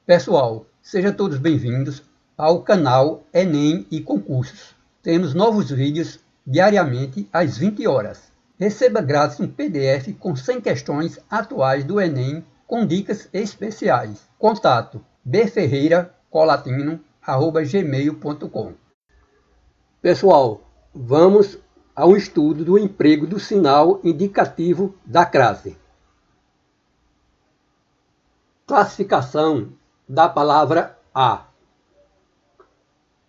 Pessoal, sejam todos bem-vindos ao canal Enem e Concursos. Temos novos vídeos diariamente às 20 horas. Receba grátis um PDF com 100 questões atuais do Enem com dicas especiais. Contato bferreiracolatino@gmail.com. Pessoal, vamos ao estudo do emprego do sinal indicativo da crase. Classificação da palavra a.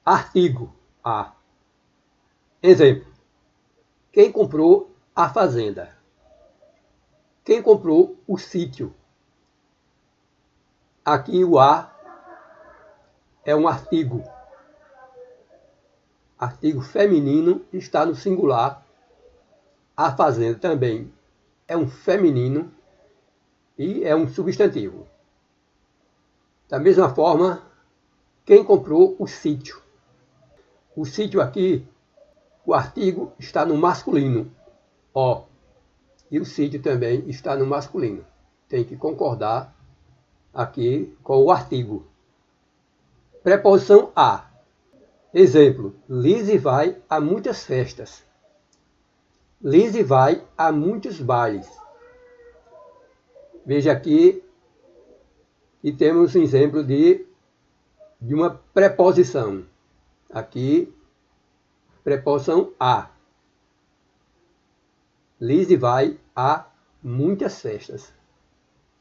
Artigo a. Exemplo: quem comprou a fazenda? Quem comprou o sítio? Aqui o a é um artigo. Artigo feminino está no singular. A fazenda também é um feminino e é um substantivo. Da mesma forma, quem comprou o sítio? O sítio aqui, o artigo está no masculino, o. E o sítio também está no masculino. Tem que concordar aqui com o artigo. Preposição a. Exemplo: Lise vai a muitas festas. Lise vai a muitos bailes. Veja aqui que temos um exemplo de uma preposição. Aqui, preposição a. Lise vai a muitas festas.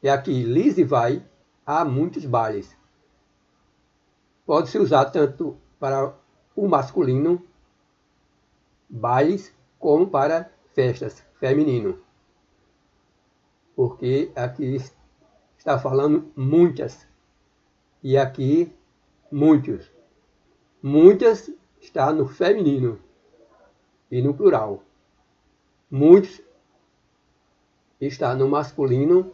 E aqui, Lise vai a muitos bailes. Pode-se usar tanto para o masculino, bailes, como para festas, feminino. Porque aqui está falando muitas. E aqui, muitos. Muitas está no feminino e no plural. Muitos está no masculino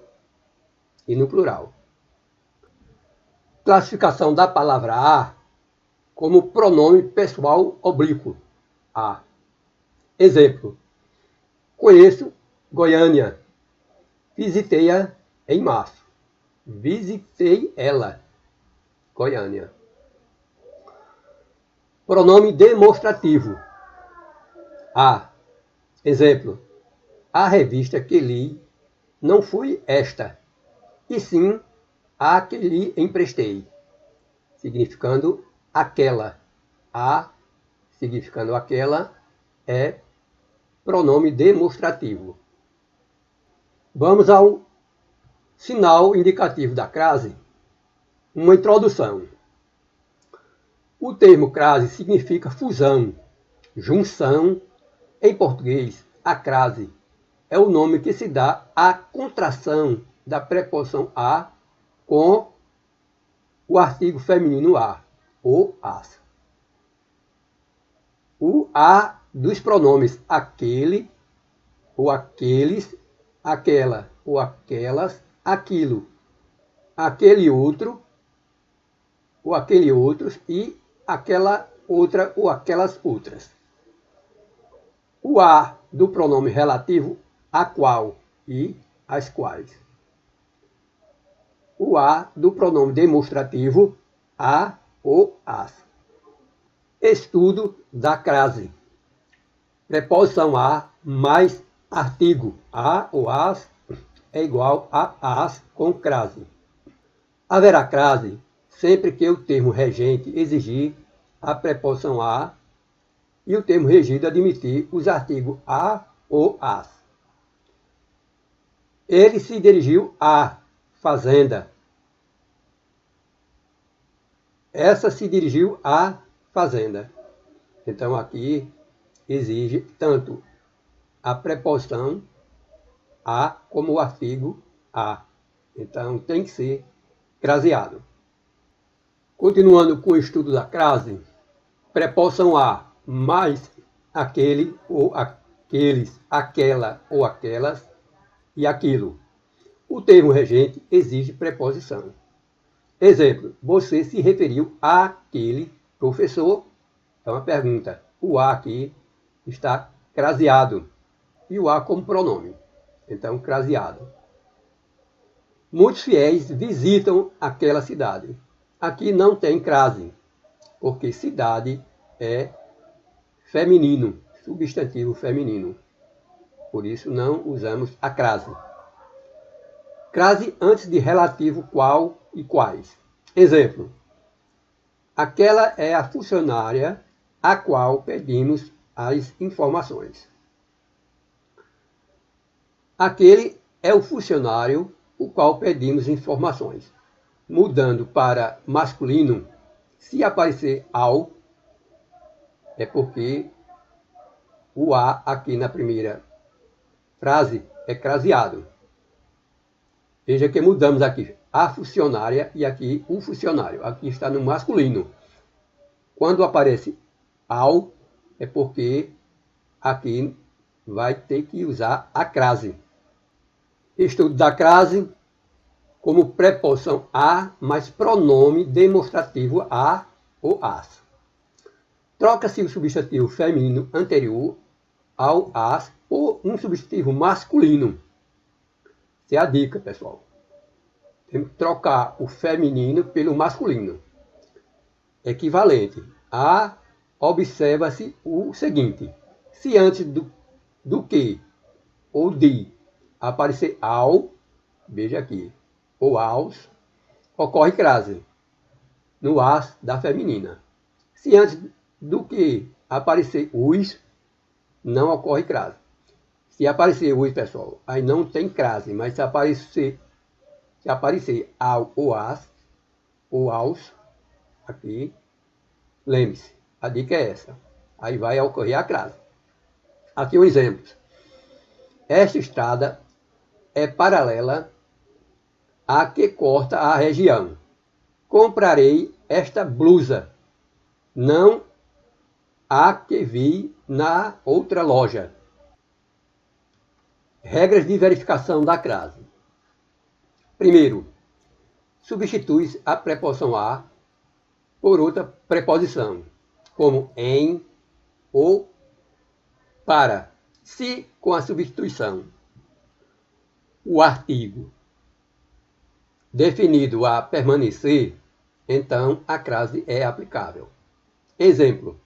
e no plural. Classificação da palavra a como pronome pessoal oblíquo. A. Exemplo: conheço Goiânia. Visitei-a em março. Visitei ela, Goiânia. Pronome demonstrativo. A. Exemplo: a revista que li não foi esta, e sim a que lhe emprestei, significando aquela. A, significando aquela, é pronome demonstrativo. Vamos ao sinal indicativo da crase. Uma introdução. O termo crase significa fusão, junção. Em português, a crase é o nome que se dá à contração da preposição a com o artigo feminino a, ou as. O a dos pronomes aquele, ou aqueles, aquela, ou aquelas, aquilo, aquele outro, ou aquele outros, e aquela outra, ou aquelas outras. O a do pronome relativo a qual e as quais. O a do pronome demonstrativo a ou as. Estudo da crase. Preposição a mais artigo a ou as é igual a as com crase. Haverá crase sempre que o termo regente exigir a preposição a e o termo regido admitir os artigos a ou as. Ele se dirigiu à fazenda. Essa se dirigiu à fazenda. Então aqui exige tanto a preposição a como o artigo a. Então tem que ser craseado. Continuando com o estudo da crase, preposição a mais aquele ou aqueles, aquela ou aquelas e aquilo. O termo regente exige preposição. Exemplo: você se referiu àquele professor? É uma pergunta. O a aqui está craseado. E o a como pronome. Então, craseado. Muitos fiéis visitam aquela cidade. Aqui não tem crase, porque cidade é feminino, substantivo feminino. Por isso não usamos a crase. Crase antes de relativo qual e quais. Exemplo. Aquela é a funcionária a qual pedimos as informações. Aquele é o funcionário o qual pedimos informações. Mudando para masculino, se aparecer ao, é porque o a aqui na primeira frase é craseado. Veja que mudamos aqui a funcionária e aqui o funcionário. Aqui está no masculino. Quando aparece ao, é porque aqui vai ter que usar a crase. Estudo da crase como preposição a mais pronome demonstrativo a ou as. Troca-se o substantivo feminino anterior ao as por um substantivo masculino. Essa é a dica, pessoal. Temos que trocar o feminino pelo masculino. Equivalente a, observa-se o seguinte. Se antes do que ou de aparecer ao, veja aqui, ou aos, ocorre crase no as da feminina. Se antes do que aparecer os, não ocorre crase. Se aparecer os, pessoal, aí não tem crase, mas se aparecer ao ou as, ou aos, aqui, lembre-se, a dica é essa. Aí vai ocorrer a crase. Aqui um exemplo. Esta estrada é paralela à que corta a região. Comprarei esta blusa, não a que vi na outra loja. Regras de verificação da crase. Primeiro, substitui a preposição a por outra preposição, como em ou para. Se com a substituição o artigo definido a permanecer, então a crase é aplicável. Exemplo.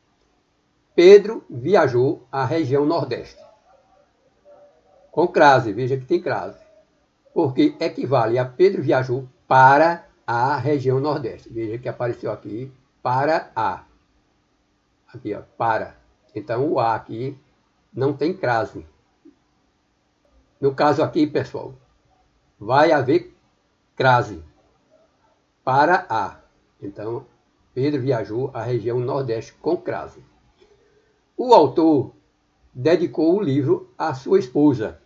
Pedro viajou à região Nordeste. Com crase, veja que tem crase. Porque equivale a Pedro viajou para a região Nordeste. Veja que apareceu aqui, para a. Aqui, ó, para. Então o a aqui não tem crase. No caso aqui, pessoal, vai haver crase. Para a. Então, Pedro viajou à região Nordeste com crase. O autor dedicou o livro à sua esposa.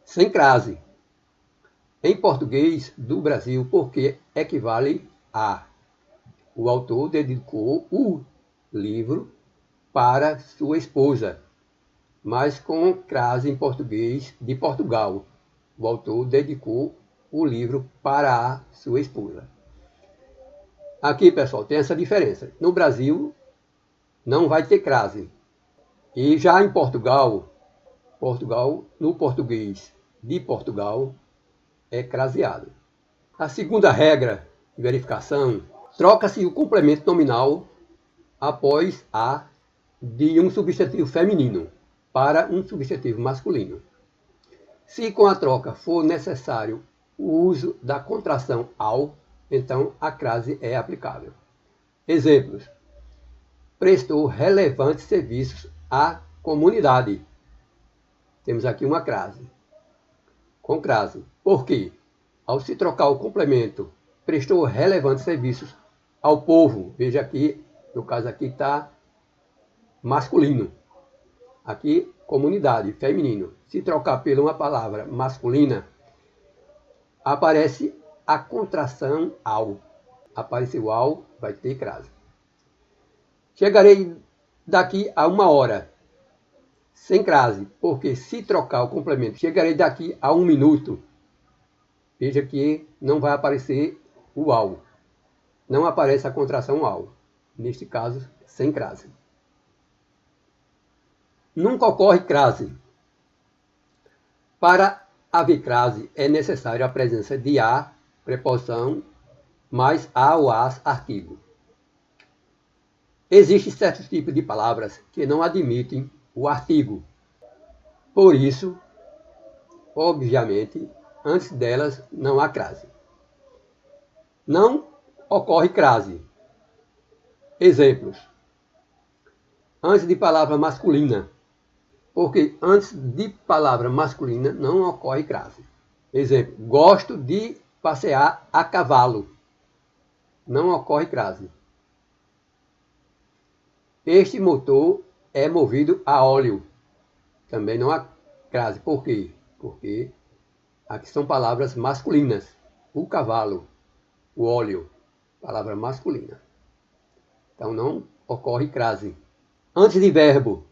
Sem crase. Em português do Brasil, porque equivale a. O autor dedicou o livro para sua esposa, mas com crase em português de Portugal. O autor dedicou o livro para a sua esposa. Aqui, pessoal, tem essa diferença. No Brasil, não vai ter crase. E já em Portugal, no português de Portugal, é craseado. A segunda regra de verificação, troca-se o complemento nominal após a de um substantivo feminino para um substantivo masculino. Se com a troca for necessário o uso da contração ao, então a crase é aplicável. Exemplos. Prestou relevantes serviços à comunidade. Temos aqui uma crase. Com crase. Por quê? Ao se trocar o complemento, prestou relevantes serviços ao povo. Veja aqui, no caso aqui está masculino. Aqui, comunidade, feminino. Se trocar por uma palavra masculina, aparece a contração ao. Apareceu ao, vai ter crase. Chegarei daqui a 1 hora. Sem crase, porque se trocar o complemento, chegarei daqui a 1 minuto. Veja que não vai aparecer o ao. Não aparece a contração ao. Neste caso, sem crase. Nunca ocorre crase. Para haver crase, é necessário a presença de a, preposição, mais a ou as, artigo. Existem certos tipos de palavras que não admitem o artigo. Por isso, obviamente, antes delas não há crase. Não ocorre crase. Exemplos. Antes de palavra masculina, porque antes de palavra masculina não ocorre crase. Exemplo, gosto de passear a cavalo. Não ocorre crase. Este motor é movido a óleo. Também não há crase. Por quê? Porque aqui são palavras masculinas. O cavalo, o óleo, palavra masculina. Então não ocorre crase. Antes de verbo,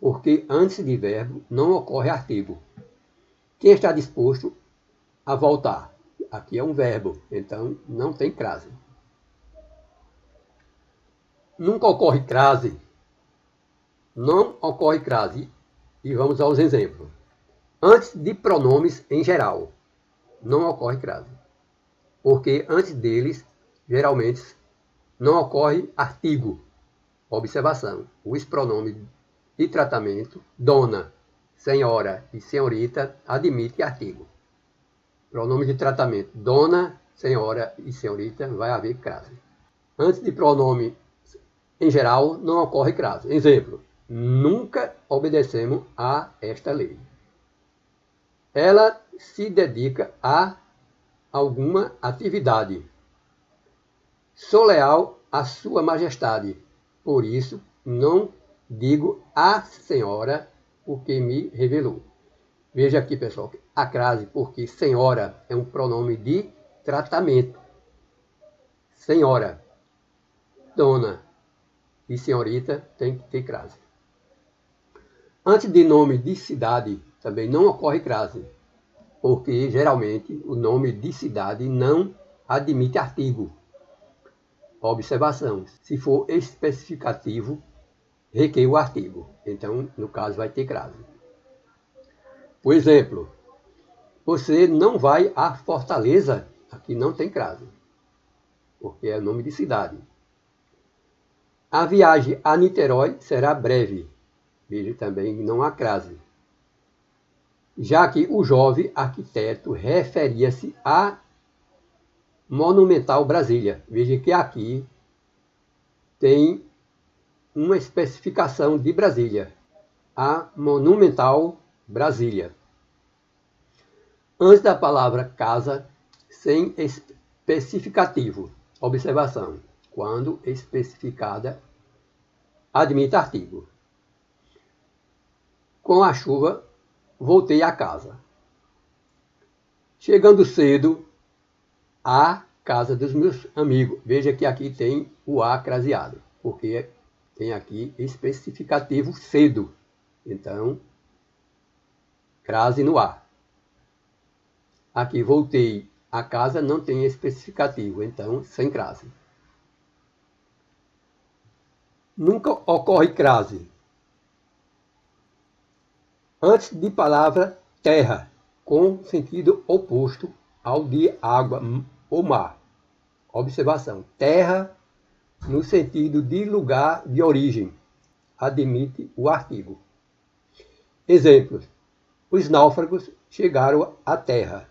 porque antes de verbo não ocorre artigo. Quem está disposto a voltar? Aqui é um verbo, então não tem crase. Nunca ocorre crase. Não ocorre crase. E vamos aos exemplos. Antes de pronomes em geral, não ocorre crase. Porque antes deles, geralmente, não ocorre artigo. Observação. Os pronomes de tratamento, dona, senhora e senhorita, admitem artigo. Pronomes de tratamento, dona, senhora e senhorita, vai haver crase. Antes de pronome em geral, não ocorre crase. Exemplo, nunca obedecemos a esta lei. Ela se dedica a alguma atividade. Sou leal à sua majestade, por isso não digo a senhora o que me revelou. Veja aqui, pessoal, a crase, porque senhora é um pronome de tratamento. Senhora, dona e senhorita tem que ter crase. Antes de nome de cidade, também não ocorre crase, porque geralmente o nome de cidade não admite artigo. Observação, se for especificativo, requer o artigo. Então, no caso, vai ter crase. Por exemplo, você não vai à Fortaleza, aqui não tem crase, porque é nome de cidade. A viagem a Niterói será breve. Veja também, não há crase. Já que o jovem arquiteto referia-se a Monumental Brasília. Veja que aqui tem uma especificação de Brasília. A Monumental Brasília. Antes da palavra casa, sem especificativo. Observação. Quando especificada, admite artigo. Com a chuva, voltei a casa. Chegando cedo à casa dos meus amigos. Veja que aqui tem o a craseado, porque tem aqui especificativo cedo. Então, crase no a. Aqui voltei a casa, não tem especificativo, então sem crase. Nunca ocorre crase antes de palavra terra, com sentido oposto ao de água ou mar. Observação. Terra, no sentido de lugar de origem, admite o artigo. Exemplos. Os náufragos chegaram à Terra.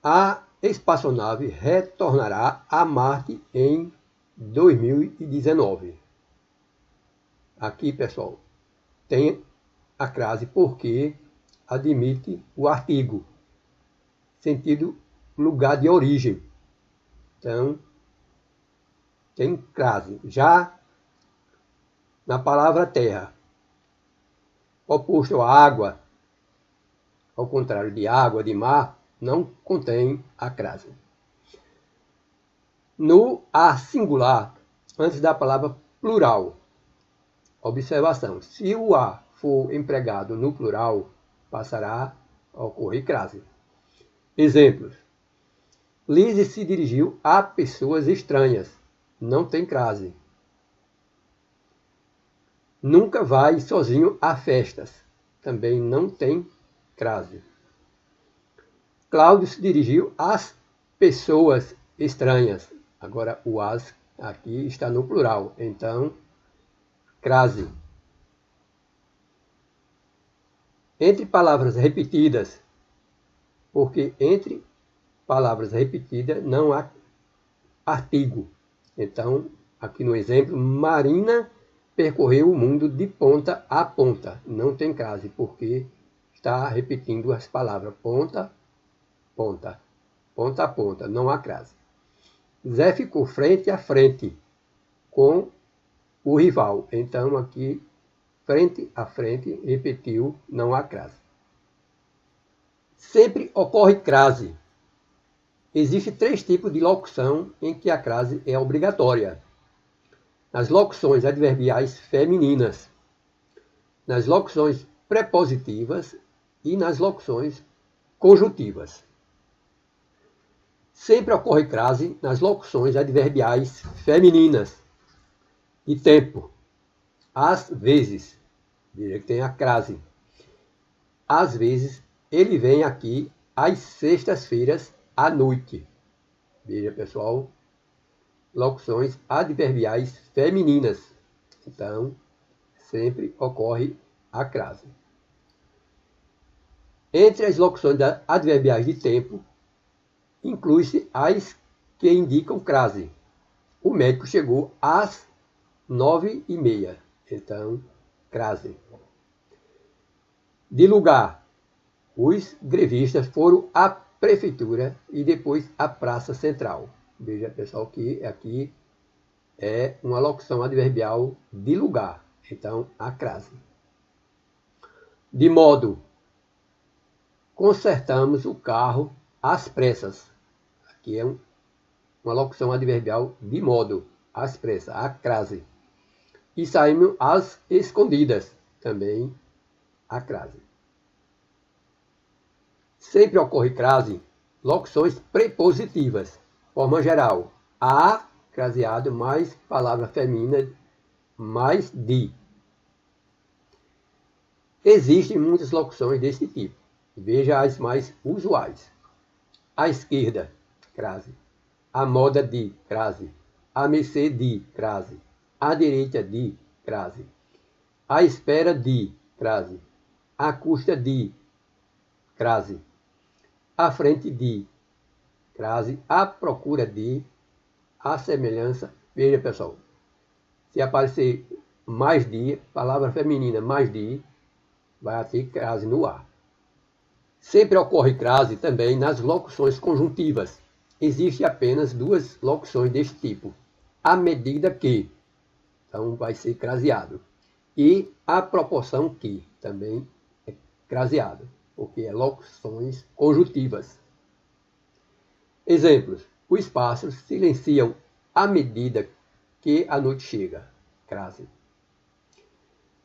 A espaçonave retornará a Marte em 2019. Aqui, pessoal, tem a crase porque admite o artigo, sentido lugar de origem. Então, tem crase. Já na palavra terra, oposto à água, ao contrário de água, de mar, não contém a crase. No a singular, antes da palavra plural, observação, se o a for empregado no plural, passará a ocorrer crase. Exemplos. Lise se dirigiu a pessoas estranhas. Não tem crase. Nunca vai sozinho a festas. Também não tem crase. Cláudio se dirigiu às pessoas estranhas. Agora o as aqui está no plural, então crase. Entre palavras repetidas, porque entre palavras repetidas não há artigo. Então, aqui no exemplo, Marina percorreu o mundo de ponta a ponta. Não tem crase, porque está repetindo as palavras ponta, ponta, ponta a ponta, não há crase. Zé ficou frente a frente com o rival. Então, aqui, frente a frente, repetiu, não há crase. Sempre ocorre crase. Existem 3 tipos de locução em que a crase é obrigatória. Nas locuções adverbiais femininas, nas locuções prepositivas e nas locuções conjuntivas. Sempre ocorre crase nas locuções adverbiais femininas de tempo. Às vezes, veja que tem a crase. Às vezes, ele vem aqui às sextas-feiras à noite. Veja, pessoal, locuções adverbiais femininas. Então, sempre ocorre a crase. Entre as locuções adverbiais de tempo, inclui-se as que indicam crase. O médico chegou às 9h30. Então, crase. De lugar, os grevistas foram à prefeitura e depois à praça central. Veja, pessoal, que aqui é uma locução adverbial de lugar. Então, a crase. De modo, consertamos o carro às pressas. Aqui é uma locução adverbial de modo, às pressas, a crase. E saímos às escondidas, também a crase. Sempre ocorre crase, locuções prepositivas, forma geral, a, craseado, mais palavra feminina, mais de. Existem muitas locuções desse tipo. Veja as mais usuais. À esquerda, crase. À moda de, crase. À mercê de, crase. À direita de, crase. À espera de, crase. À custa de, crase. À frente de, crase. À procura de, à semelhança. Veja, pessoal, se aparecer mais de, palavra feminina mais de, vai ter crase no ar. Sempre ocorre crase também nas locuções conjuntivas. Existem apenas 2 locuções deste tipo. À medida que, então vai ser craseado. E à proporção que, também é craseado, porque é locuções conjuntivas. Exemplos. Os pássaros silenciam à medida que a noite chega. Crase.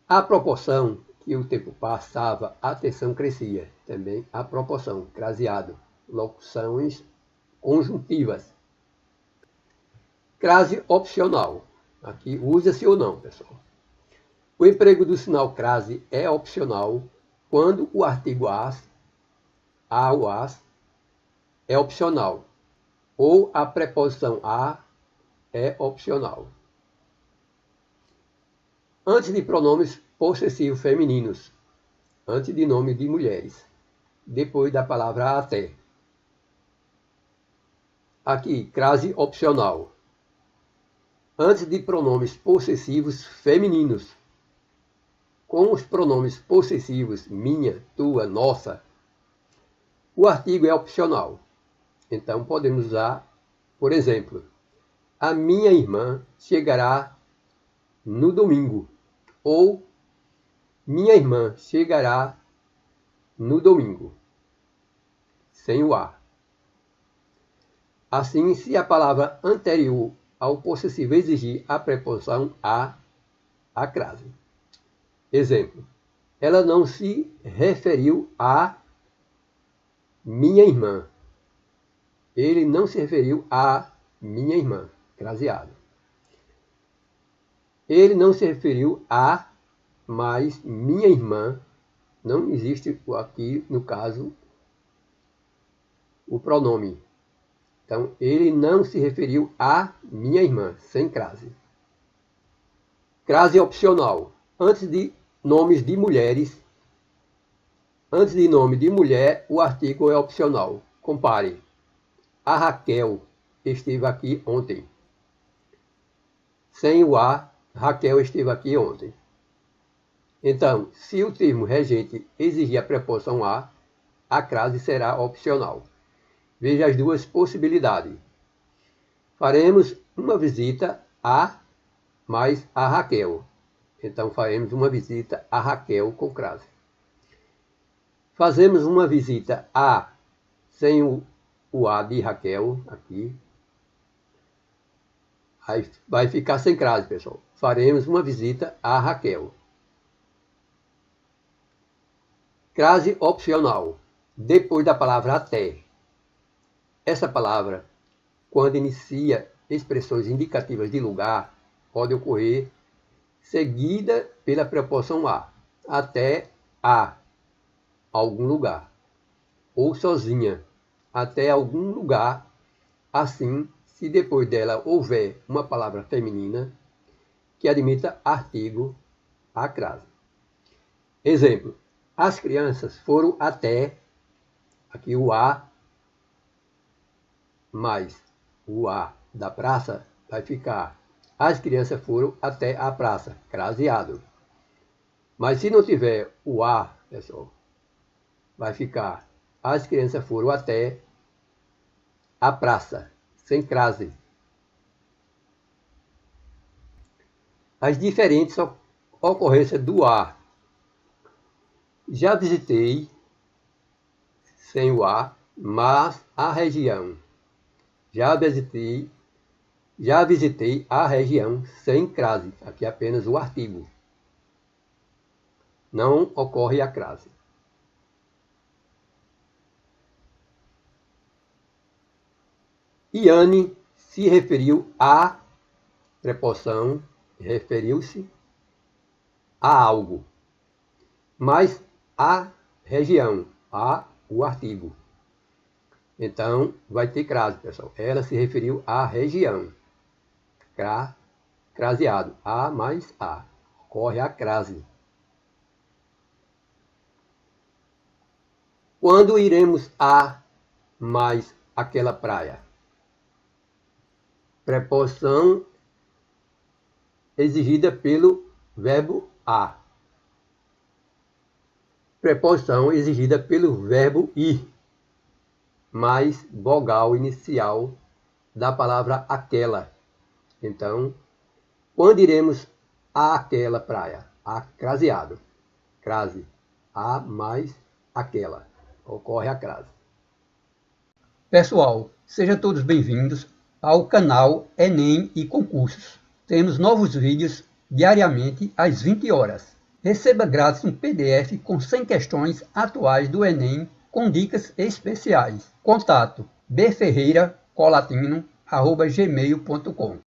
À proporção que o tempo passava, a tensão crescia. Também a proporção, craseado. Locuções conjuntivas. Crase opcional. Aqui usa-se ou não, pessoal. O emprego do sinal crase é opcional quando o artigo as, a ou as, é opcional, ou a preposição a é opcional. Antes de pronomes possessivos femininos, antes de nome de mulheres, depois da palavra até. Aqui, crase opcional. Antes de pronomes possessivos femininos, com os pronomes possessivos minha, tua, nossa, o artigo é opcional. Então, podemos usar, por exemplo, a minha irmã chegará no domingo. Ou minha irmã chegará no domingo. Sem o a. Assim, se a palavra anterior ao possessivo exigir a preposição a crase. Exemplo. Ela não se referiu a minha irmã. Ele não se referiu a minha irmã. Craseado. Ele não se referiu a, mas minha irmã Não existe aqui, no caso, o pronome. Então, ele não se referiu a minha irmã, sem crase. Crase opcional. Antes de nomes de mulheres, antes de nome de mulher, o artigo é opcional. Compare. A Raquel esteve aqui ontem. Sem o a, Raquel esteve aqui ontem. Então, se o termo regente exigir a preposição a crase será opcional. Veja as duas possibilidades. Faremos uma visita a mais a Raquel. Então, faremos uma visita a Raquel com crase. Fazemos uma visita a, sem o a de Raquel, aqui. Aí vai ficar sem crase, pessoal. Faremos uma visita a Raquel. Crase opcional. Depois da palavra até. Essa palavra, quando inicia expressões indicativas de lugar, pode ocorrer seguida pela preposição a, até a algum lugar, ou sozinha, até algum lugar. Assim, se depois dela houver uma palavra feminina que admita artigo, a crase. Exemplo, as crianças foram até, aqui o a, mais o a da praça vai ficar, as crianças foram até a praça, craseado. Mas se não tiver o a, pessoal, vai ficar, as crianças foram até a praça, sem crase. As diferentes ocorrências do a. Já visitei, sem o a, mas a região. Já visitei a região sem crase. Aqui é apenas o artigo. Não ocorre a crase. Iane se referiu a preposição, referiu-se a algo, mas a região, a o artigo. Então, vai ter crase, pessoal. Ela se referiu à região. Craseado. A mais a. Ocorre a crase. Quando iremos a mais aquela praia? Preposição exigida pelo verbo a. Preposição exigida pelo verbo ir, mais vogal inicial da palavra aquela. Então, quando iremos àquela praia? A craseado. Crase. A mais aquela. Ocorre a crase. Pessoal, sejam todos bem-vindos ao canal Enem e Concursos. Temos novos vídeos diariamente às 20 horas. Receba grátis um PDF com 100 questões atuais do Enem com dicas especiais. Contato bferreiracolatino@gmail.com